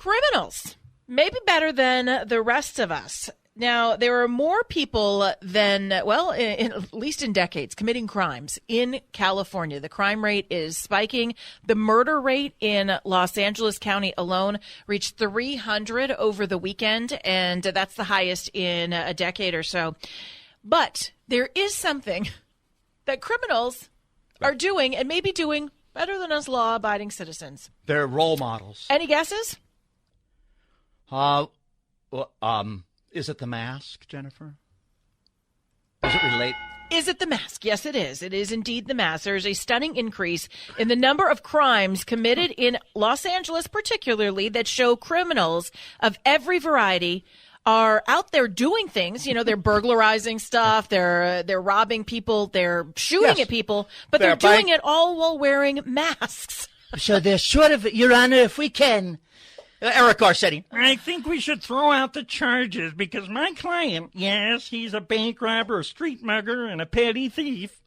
criminals, maybe better than the rest of us. Now, there are more people than, at least in decades, committing crimes in California. The crime rate is spiking. The murder rate in Los Angeles County alone reached 300 over the weekend, and that's the highest in a decade or so. But there is something that criminals are doing and maybe doing better than us law-abiding citizens. They're role models. Any guesses? Is it the mask, Jennifer? Does it relate? Is it the mask? Yes, it is. It is indeed the mask. There's a stunning increase in the number of crimes committed in Los Angeles, particularly, that show criminals of every variety are out there doing things. You know, they're burglarizing stuff, they're robbing people, they're shooting at people, but they're doing it all while wearing masks. So they're sort of, Your Honor, if we can. Eric Garcetti. I think we should throw out the charges because my client, yes, he's a bank robber, a street mugger, and a petty thief.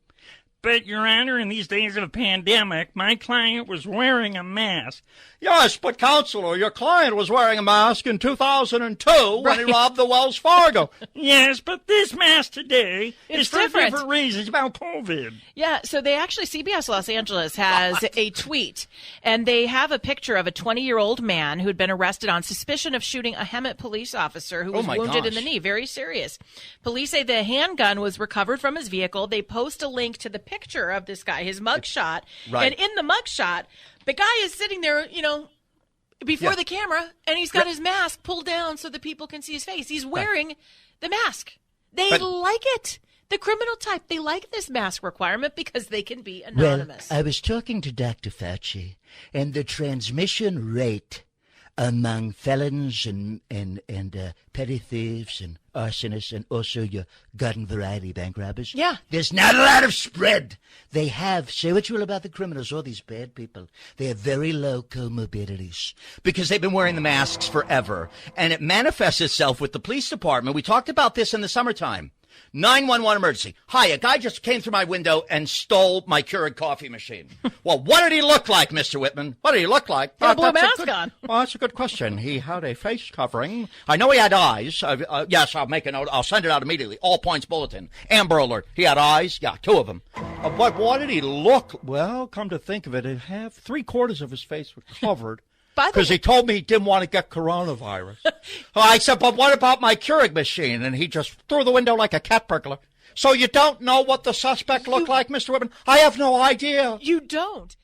But, Your Honor, in these days of a pandemic, my client was wearing a mask. Yes, but, Counselor, your client was wearing a mask in 2002 when he robbed the Wells Fargo. Yes, but this mask today is for different. different reasons about COVID. Yeah, so they actually, CBS Los Angeles has a tweet, and they have a picture of a 20-year-old man who had been arrested on suspicion of shooting a Hemet police officer who was wounded in the knee. Very serious. Police say the handgun was recovered from his vehicle. They post a link to the picture of this guy, his mugshot. Right. And in the mugshot, the guy is sitting there, before the camera, and he's got his mask pulled down so that people can see his face. He's wearing the mask. They like it. The criminal type, they like this mask requirement because they can be anonymous. Well, I was talking to Dr. Fauci, and the transmission rate among felons and petty thieves and arsonists and also your garden variety bank robbers. Yeah. There's not a lot of spread. They have, say what you will about the criminals, all these bad people, they have very low comorbidities. Because they've been wearing the masks forever. And it manifests itself with the police department. We talked about this in the summertime. 911 emergency. Hi, a guy just came through my window and stole my Keurig coffee machine. Well, what did he look like, Mr. Whitman? What did he look like? A blue mask on. Well, that's a good question. He had a face covering. I know he had eyes. Yes, I'll make a note. I'll send it out immediately. All points bulletin. Amber alert. He had eyes. Yeah, 2 of them. But what did he look? Well, come to think of it, half 3/4 of his face was covered. Because he told me he didn't want to get coronavirus. I said, but what about my Keurig machine? And he just threw the window like a cat burglar. So you don't know what the suspect looked like, Mr. Whitman? I have no idea. You don't.